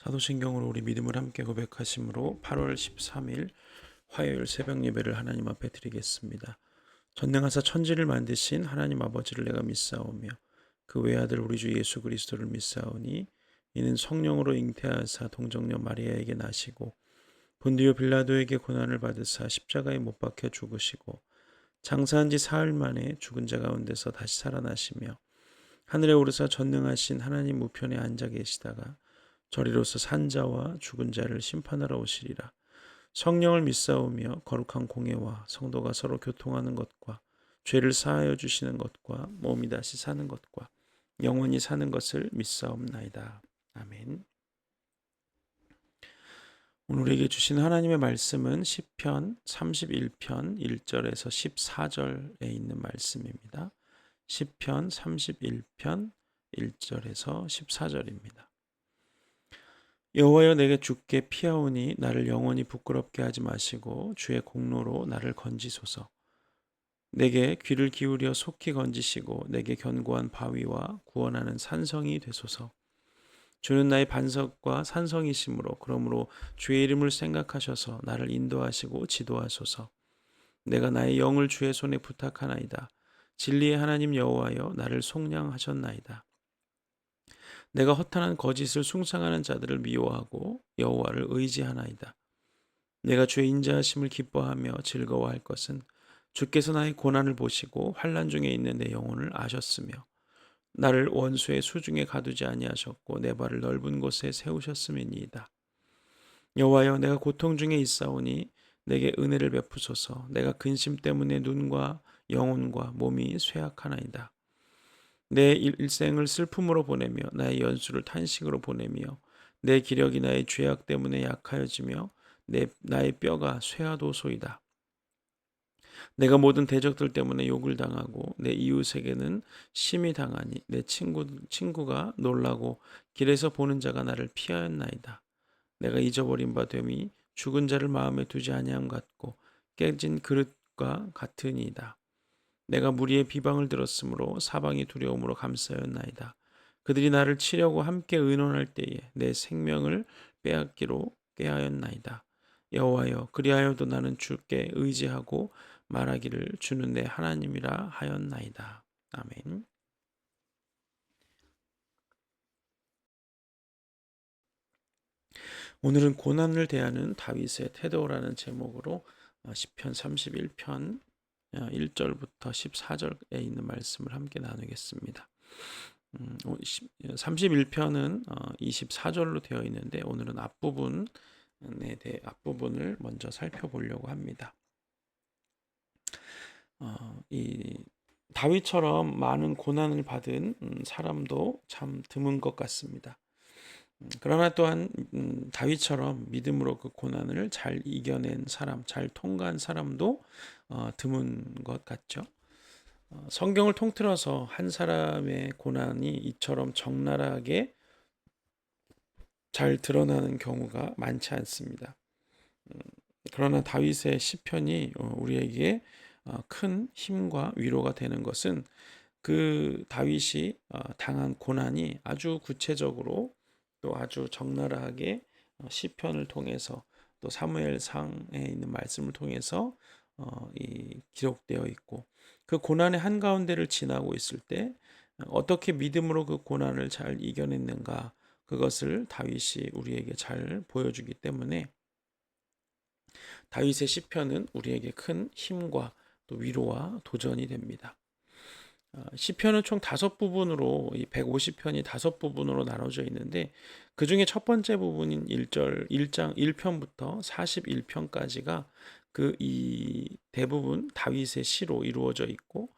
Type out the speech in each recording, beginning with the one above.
사도신경으로 우리 믿음을 함께 고백하심으로 8월 13일 화요일 새벽 예배를 하나님 앞에 드리겠습니다. 전능하사 천지를 만드신 하나님 아버지를 내가 믿사오며 그 외아들 우리 주 예수 그리스도를 믿사오니 이는 성령으로 잉태하사 동정녀 마리아에게 나시고 본디오 빌라도에게 고난을 받으사 십자가에 못 박혀 죽으시고 장사한 지 사흘 만에 죽은 자 가운데서 다시 살아나시며 하늘에 오르사 전능하신 하나님 우편에 앉아 계시다가 저리로서 산자와 죽은 자를 심판하러 오시리라. 성령을 믿사오며 거룩한 공예와 성도가 서로 교통하는 것과 죄를 사하여 주시는 것과 몸이 다시 사는 것과 영원히 사는 것을 믿사옵나이다. 아멘. 오늘 우리에게 주신 하나님의 말씀은 시편 31편 1절에서 14절에 있는 말씀입니다. 시편 31편 1절에서 14절입니다. 여호와여 내게 주께 피하오니 나를 영원히 부끄럽게 하지 마시고 주의 공로로 나를 건지소서. 내게 귀를 기울여 속히 건지시고 내게 견고한 바위와 구원하는 산성이 되소서. 주는 나의 반석과 산성이시므로 그러므로 주의 이름을 생각하셔서 나를 인도하시고 지도하소서. 내가 나의 영을 주의 손에 부탁하나이다. 진리의 하나님 여호와여 나를 속량하셨나이다. 내가 허탄한 거짓을 숭상하는 자들을 미워하고 여호와를 의지하나이다. 내가 주의 인자하심을 기뻐하며 즐거워할 것은 주께서 나의 고난을 보시고 환난 중에 있는 내 영혼을 아셨으며 나를 원수의 수중에 가두지 아니하셨고 내 발을 넓은 곳에 세우셨음이니이다. 여호와여 내가 고통 중에 있사오니 내게 은혜를 베푸소서. 내가 근심 때문에 눈과 영혼과 몸이 쇠약하나이다. 내 일생을 슬픔으로 보내며 나의 연수를 탄식으로 보내며 내 기력이 나의 죄악 때문에 약하여지며 나의 뼈가 쇠하도소이다. 내가 모든 대적들 때문에 욕을 당하고 내 이웃에게는 심히 당하니 내 친구가 놀라고 길에서 보는 자가 나를 피하였나이다. 내가 잊어버린 바 됨이 죽은 자를 마음에 두지 아니함 같고 깨진 그릇과 같으니이다. 내가 무리의 비방을 들었으므로 사방이 두려움으로 감싸였나이다. 그들이 나를 치려고 함께 의논할 때에 내 생명을 빼앗기로 꾀하였나이다. 여호와여 그리하여도 나는 주께 의지하고 말하기를 주는 내 하나님이라 하였나이다. 아멘. 오늘은 고난을 대하는 다윗의 태도라는 제목으로 시편 31편 1절부터 14절에 있는 말씀을 함께 나누겠습니다. 31편은 24절로 되어 있는데 오늘은 앞부분을 먼저 살펴보려고 합니다. 이 다윗처럼 많은 고난을 받은 사람도 참 드문 것 같습니다. 그러나 또한 다윗처럼 믿음으로 그 고난을 잘 이겨낸 사람, 잘 통과한 사람도 드문 것 같죠. 성경을 통틀어서 한 사람의 고난이 이처럼 적나라하게 잘 드러나는 경우가 많지 않습니다. 그러나 다윗의 시편이 우리에게 큰 힘과 위로가 되는 것은 그 다윗이 당한 고난이 아주 구체적으로 또 아주 적나라하게 시편을 통해서 또 사무엘상에 있는 말씀을 통해서 기록되어 있고 그 고난의 한가운데를 지나고 있을 때 어떻게 믿음으로 그 고난을 잘 이겨냈는가 그것을 다윗이 우리에게 잘 보여주기 때문에 다윗의 시편은 우리에게 큰 힘과 또 위로와 도전이 됩니다. 시편은 총 5부분으로 이 150편이 5부분으로 나눠져 있는데 그 중에 첫 번째 부분인 1장 1편부터 41편까지가 이 대부분 다윗의 시로 이루어져 있고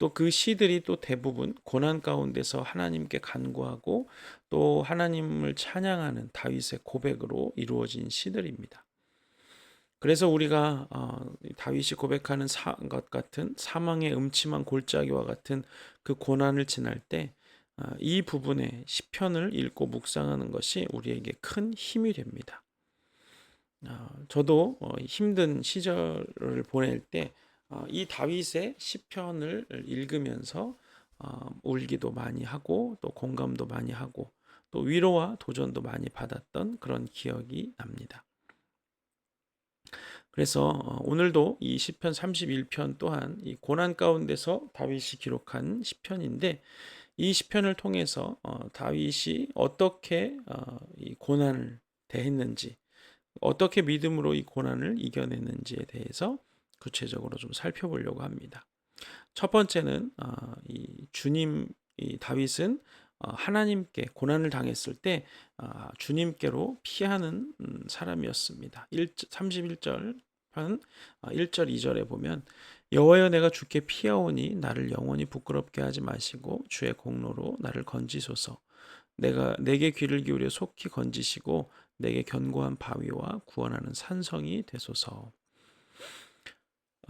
또 그 시들이 또 대부분 고난 가운데서 하나님께 간구하고 또 하나님을 찬양하는 다윗의 고백으로 이루어진 시들입니다. 그래서 우리가 다윗이 고백하는 것 같은 사망의 음침한 골짜기와 같은 그 고난을 지날 때 이 부분의 시편을 읽고 묵상하는 것이 우리에게 큰 힘이 됩니다. 저도 힘든 시절을 보낼 때 이 다윗의 시편을 읽으면서 울기도 많이 하고 또 공감도 많이 하고 또 위로와 도전도 많이 받았던 그런 기억이 납니다. 그래서 오늘도 이 시편 31편 또한 이 고난 가운데서 다윗이 기록한 시편인데, 이 시편을 통해서 다윗이 어떻게 이 고난을 대했는지, 어떻게 믿음으로 이 고난을 이겨냈는지에 대해서 구체적으로 좀 살펴보려고 합니다. 첫 번째는 이 다윗은 하나님께 고난을 당했을 때 주님께로 피하는 사람이었습니다. 31절 한 1절 2절에 보면, 여호와여 내가 주께 피하오니 나를 영원히 부끄럽게 하지 마시고 주의 공로로 나를 건지소서. 내게 귀를 기울여 속히 건지시고 내게 견고한 바위와 구원하는 산성이 되소서.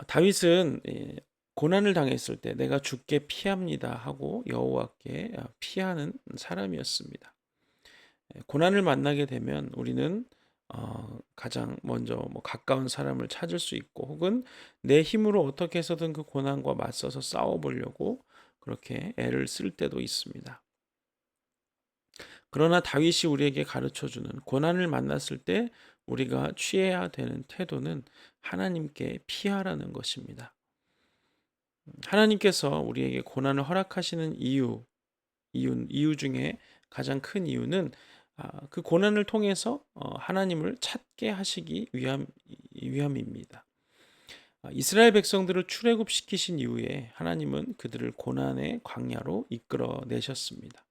다윗은 고난을 당했을 때 내가 주께 피합니다 하고 여호와께 피하는 사람이었습니다. 고난을 만나게 되면 우리는 가장 먼저 가까운 사람을 찾을 수 있고, 혹은 내 힘으로 어떻게 해서든 그 고난과 맞서서 싸워보려고 그렇게 애를 쓸 때도 있습니다. 그러나 다윗이 우리에게 가르쳐주는, 고난을 만났을 때 우리가 취해야 되는 태도는 하나님께 피하라는 것입니다. 하나님께서 우리에게 고난을 허락하시는 이유 중에 가장 큰 이유는 그 고난을 통해서 하나님을 찾게 하시기 위함입니다. 이스라엘 백성들을 출애굽시키신 이후에 하나님은 그들을 고난의 광야로 이끌어 내셨습니다.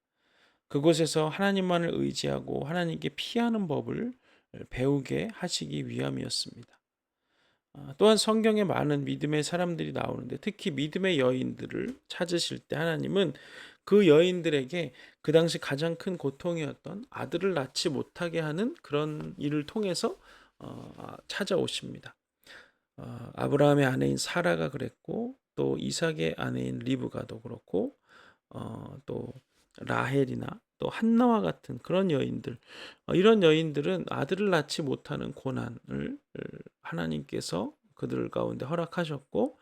그곳에서 하나님만을 의지하고 하나님께 피하는 법을 배우게 하시기 위함이었습니다. 또한 성경에 많은 믿음의 사람들이 나오는데, 특히 믿음의 여인들을 찾으실 때 하나님은 그 여인들에게 그 당시 가장 큰 고통이었던 아들을 낳지 못하게 하는 그런 일을 통해서 찾아오십니다. 아브라함의 아내인 사라가 그랬고, 또 이삭의 아내인 리브가도 그렇고, 또 라헬이나 또 한나와 같은 그런 여인들, 이런 여인들은 아들을 낳지 못하는 고난을 하나님께서 그들 가운데 허락하셨고,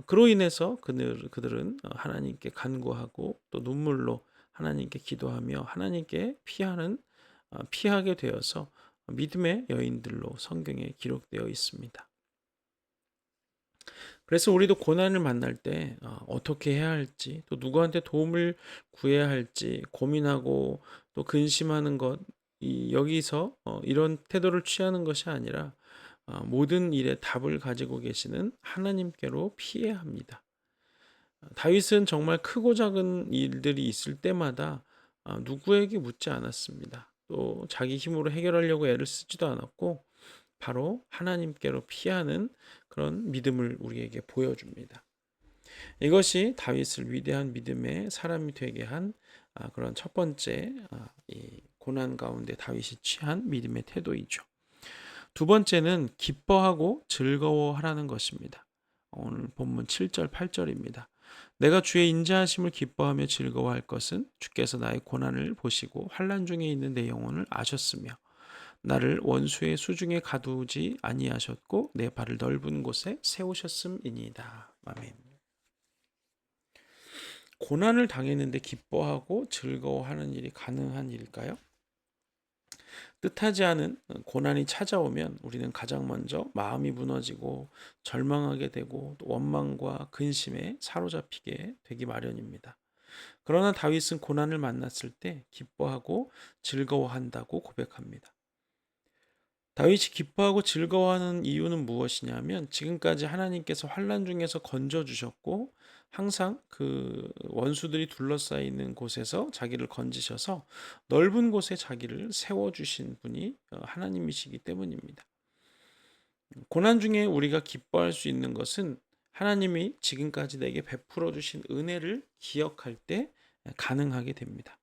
그로 인해서 그들은 하나님께 간구하고 또 눈물로 하나님께 기도하며 하나님께 피하게 되어서 믿음의 여인들로 성경에 기록되어 있습니다. 그래서 우리도 고난을 만날 때 어떻게 해야 할지, 또 누구한테 도움을 구해야 할지 고민하고 또 근심하는 것, 여기서 이런 태도를 취하는 것이 아니라 모든 일에 답을 가지고 계시는 하나님께로 피해야 합니다. 다윗은 정말 크고 작은 일들이 있을 때마다 누구에게 묻지 않았습니다. 또 자기 힘으로 해결하려고 애를 쓰지도 않았고, 바로 하나님께로 피하는 그런 믿음을 우리에게 보여줍니다. 이것이 다윗을 위대한 믿음의 사람이 되게 한 그런 첫 번째 이 고난 가운데 다윗이 취한 믿음의 태도이죠. 두 번째는 기뻐하고 즐거워하라는 것입니다. 오늘 본문 7절 8절입니다. 내가 주의 인자하심을 기뻐하며 즐거워할 것은 주께서 나의 고난을 보시고 환난 중에 있는 내 영혼을 아셨으며 나를 원수의 수중에 가두지 아니하셨고 내 발을 넓은 곳에 세우셨음이니이다. 아멘. 고난을 당했는데 기뻐하고 즐거워하는 일이 가능한 일일까요? 뜻하지 않은 고난이 찾아오면 우리는 가장 먼저 마음이 무너지고 절망하게 되고 또 원망과 근심에 사로잡히게 되기 마련입니다. 그러나 다윗은 고난을 만났을 때 기뻐하고 즐거워한다고 고백합니다. 다윗이 기뻐하고 즐거워하는 이유는 무엇이냐면, 지금까지 하나님께서 환난 중에서 건져 주셨고 항상 그 원수들이 둘러싸이는 곳에서 자기를 건지셔서 넓은 곳에 자기를 세워 주신 분이 하나님이시기 때문입니다. 고난 중에 우리가 기뻐할 수 있는 것은 하나님이 지금까지 내게 베풀어 주신 은혜를 기억할 때 가능하게 됩니다.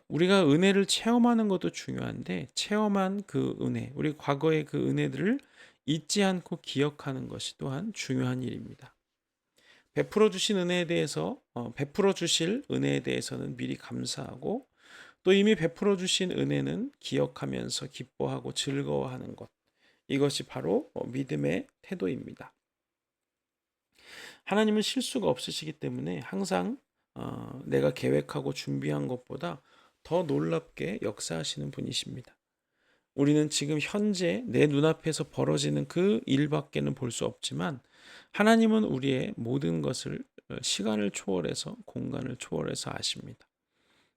우리가 은혜를 체험하는 것도 중요한데, 체험한 그 은혜, 우리 과거의 그 은혜들을 잊지 않고 기억하는 것이 또한 중요한 일입니다. 베풀어 주신 은혜에 대해서 베풀어 주실 은혜에 대해서는 미리 감사하고, 또 이미 베풀어 주신 은혜는 기억하면서 기뻐하고 즐거워하는 것, 이것이 바로 믿음의 태도입니다. 하나님은 실수가 없으시기 때문에 항상 내가 계획하고 준비한 것보다 더 놀랍게 역사하시는 분이십니다. 우리는 지금 현재 내 눈앞에서 벌어지는 그 일밖에는 볼 수 없지만 하나님은 우리의 모든 것을 시간을 초월해서 공간을 초월해서 아십니다.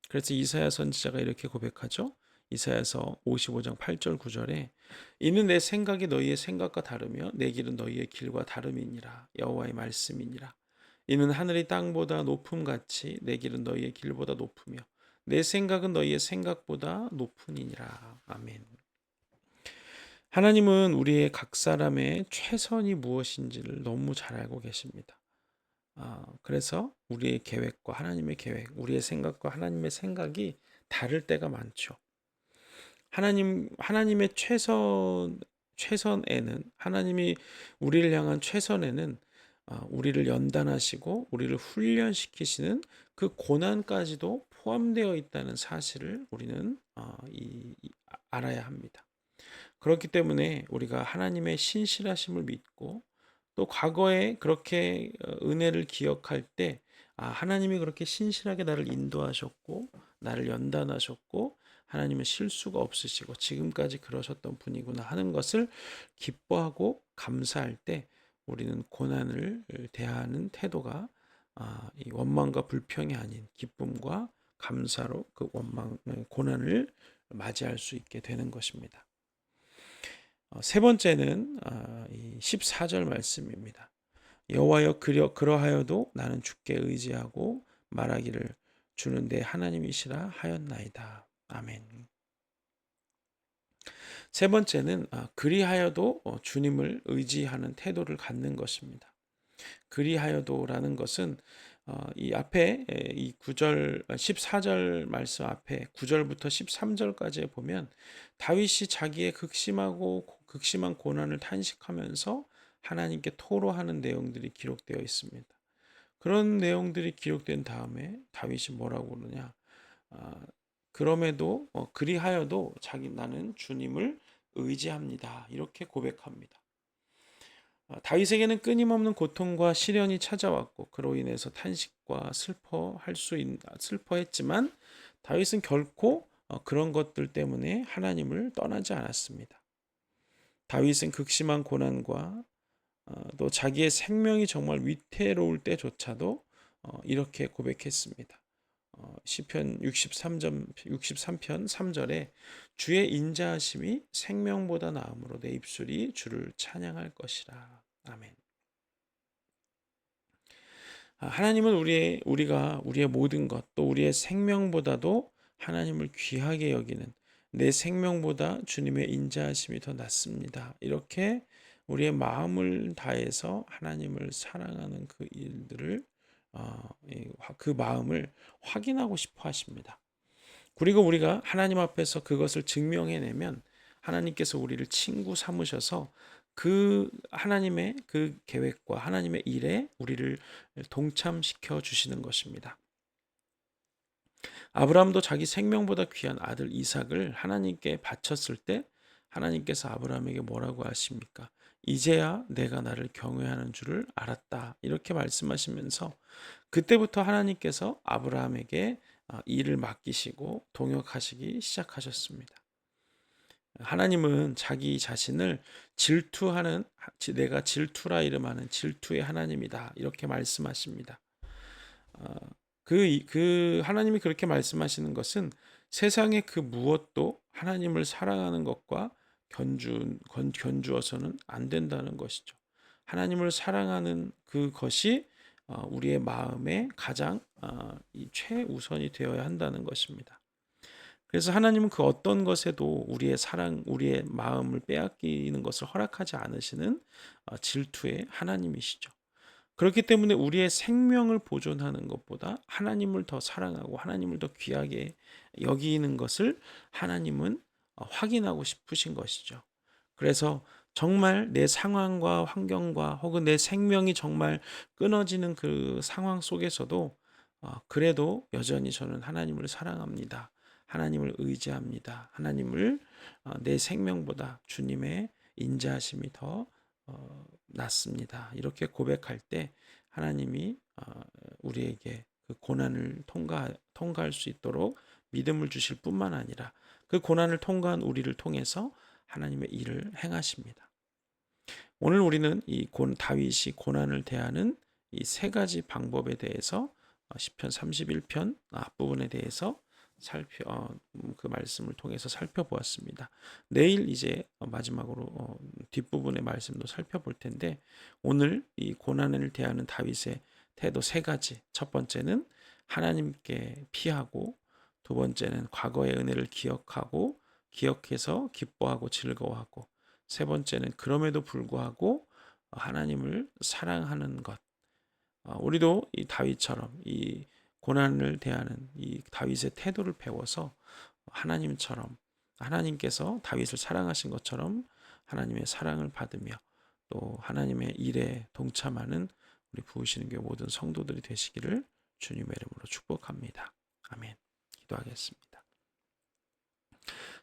그래서 이사야 선지자가 이렇게 고백하죠. 이사야서 55장 8절 9절에 이는 내 생각이 너희의 생각과 다르며 내 길은 너희의 길과 다름이니라 여호와의 말씀이니라. 이는 하늘이 땅보다 높음 같이 내 길은 너희의 길보다 높으며 내 생각은 너희의 생각보다 높으니라. 아멘. 하나님은 우리의 각 사람의 최선이 무엇인지를 너무 잘 알고 계십니다. 그래서 우리의 계획과 하나님의 계획, 우리의 생각과 하나님의 생각이 다를 때가 많죠. 하나님의 최선에는, 하나님이 우리를 향한 최선에는 우리를 연단하시고 우리를 훈련시키시는 그 고난까지도 포함되어 있다는 사실을 우리는 알아야 합니다. 그렇기 때문에 우리가 하나님의 신실하심을 믿고 또 과거에 그렇게 은혜를 기억할 때 하나님이 그렇게 신실하게 나를 인도하셨고 나를 연단하셨고 하나님은 실수가 없으시고 지금까지 그러셨던 분이구나 하는 것을 기뻐하고 감사할 때 우리는 고난을 대하는 태도가 이 원망과 불평이 아닌 기쁨과 감사로 그 고난을 맞이할 수 있게 되는 것입니다. 세 번째는 이 14절 말씀입니다. 여호와여 그러하여도 나는 주께 의지하고 말하기를 주는 내 하나님이시라 하였나이다. 아멘. 세 번째는 그리하여도 주님을 의지하는 태도를 갖는 것입니다. 그리하여도라는 것은 이 앞에 이 9절 14절 말씀 앞에 9절부터 13절까지에 보면 다윗이 자기의 극심한 고난을 탄식하면서 하나님께 토로하는 내용들이 기록되어 있습니다. 그런 내용들이 기록된 다음에 다윗이 뭐라고 그러냐? 그럼에도 그리하여도 나는 주님을 의지합니다. 이렇게 고백합니다. 다윗에게는 끊임없는 고통과 시련이 찾아왔고 그로 인해서 탄식과 슬퍼했지만 다윗은 결코 그런 것들 때문에 하나님을 떠나지 않았습니다. 다윗은 극심한 고난과 또 자기의 생명이 정말 위태로울 때조차도 이렇게 고백했습니다. 시편 63편 3절에 주의 인자하심이 생명보다 나음으로 내 입술이 주를 찬양할 것이라. 아멘. 하나님은 우리가 우리의 모든 것 또 우리의 생명보다도 하나님을 귀하게 여기는 내 생명보다 주님의 인자하심이 더 낫습니다. 이렇게 우리의 마음을 다해서 하나님을 사랑하는 그 일들을 그 마음을 확인하고 싶어 하십니다. 그리고 우리가 하나님 앞에서 그것을 증명해내면 하나님께서 우리를 친구 삼으셔서 그 하나님의 그 계획과 하나님의 일에 우리를 동참시켜 주시는 것입니다. 아브라함도 자기 생명보다 귀한 아들 이삭을 하나님께 바쳤을 때 하나님께서 아브라함에게 뭐라고 하십니까? 이제야 내가 나를 경외하는 줄을 알았다. 이렇게 말씀하시면서 그때부터 하나님께서 아브라함에게 일을 맡기시고 동역하시기 시작하셨습니다. 하나님은 자기 자신을 내가 질투라 이름하는 질투의 하나님이다. 이렇게 말씀하십니다. 그 하나님이 그렇게 말씀하시는 것은 세상의 그 무엇도 하나님을 사랑하는 것과 견주어서는 안 된다는 것이죠. 하나님을 사랑하는 그것이 우리의 마음에 가장 최우선이 되어야 한다는 것입니다. 그래서 하나님은 그 어떤 것에도 우리의 마음을 빼앗기는 것을 허락하지 않으시는 질투의 하나님이시죠. 그렇기 때문에 우리의 생명을 보존하는 것보다 하나님을 더 사랑하고 하나님을 더 귀하게 여기는 것을 하나님은 확인하고 싶으신 것이죠. 그래서 정말 내 상황과 환경과 혹은 내 생명이 정말 끊어지는 그 상황 속에서도 그래도 여전히 저는 하나님을 사랑합니다. 하나님을 의지합니다. 하나님을 내 생명보다 주님의 인자하심이 더 낫습니다. 이렇게 고백할 때 하나님이 우리에게 그 고난을 통과할 수 있도록 믿음을 주실 뿐만 아니라 그 고난을 통과한 우리를 통해서 하나님의 일을 행하십니다. 오늘 우리는 다윗이 고난을 대하는 이 세 가지 방법에 대해서 시편 31편 앞부분에 대해서 그 말씀을 통해서 살펴보았습니다. 내일 이제 마지막으로 뒷부분의 말씀도 살펴볼 텐데, 오늘 이 고난을 대하는 다윗의 태도 세 가지. 첫 번째는 하나님께 피하고, 두 번째는 과거의 은혜를 기억해서 기뻐하고 즐거워하고, 세 번째는 그럼에도 불구하고 하나님을 사랑하는 것. 우리도 이 다윗처럼 이 고난을 대하는 이 다윗의 태도를 배워서 하나님처럼, 하나님께서 다윗을 사랑하신 것처럼 하나님의 사랑을 받으며 또 하나님의 일에 동참하는 우리 부으시는 교회 모든 성도들이 되시기를 주님의 이름으로 축복합니다. 아멘. 기도하겠습니다.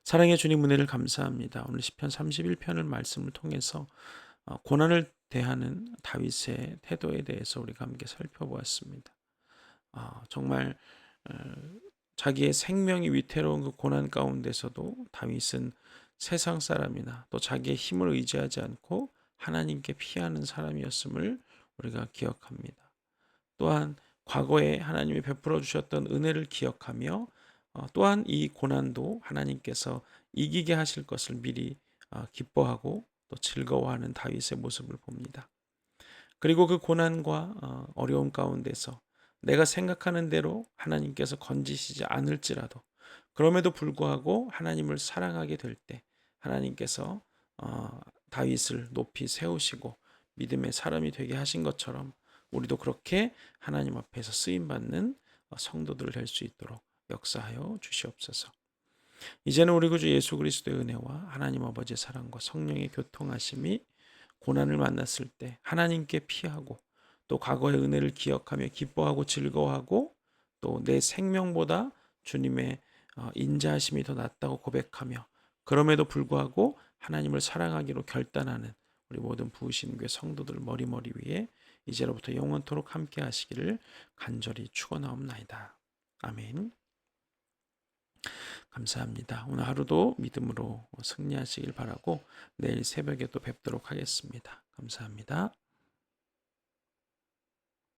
사랑의 주님, 은혜를 감사합니다. 오늘 시편 31편을 말씀을 통해서 고난을 대하는 다윗의 태도에 대해서 우리가 함께 살펴보았습니다. 정말 자기의 생명이 위태로운 그 고난 가운데서도 다윗은 세상 사람이나 또 자기의 힘을 의지하지 않고 하나님께 피하는 사람이었음을 우리가 기억합니다. 또한 과거에 하나님이 베풀어 주셨던 은혜를 기억하며 또한 이 고난도 하나님께서 이기게 하실 것을 미리 기뻐하고 또 즐거워하는 다윗의 모습을 봅니다. 그리고 그 고난과 어려움 가운데서 내가 생각하는 대로 하나님께서 건지시지 않을지라도 그럼에도 불구하고 하나님을 사랑하게 될 때 하나님께서 다윗을 높이 세우시고 믿음의 사람이 되게 하신 것처럼 우리도 그렇게 하나님 앞에서 쓰임받는 성도들 될 수 있도록 역사하여 주시옵소서. 이제는 우리 구주 예수 그리스도의 은혜와 하나님 아버지의 사랑과 성령의 교통하심이 고난을 만났을 때 하나님께 피하고 또 과거의 은혜를 기억하며 기뻐하고 즐거워하고 또 내 생명보다 주님의 인자하심이 더 낫다고 고백하며 그럼에도 불구하고 하나님을 사랑하기로 결단하는 우리 모든 부으시는 교회 성도들 머리머리 위에 이제로부터 영원토록 함께 하시기를 간절히 축원하옵나이다. 아멘. 감사합니다. 오늘 하루도 믿음으로 승리하시길 바라고 내일 새벽에 또 뵙도록 하겠습니다. 감사합니다.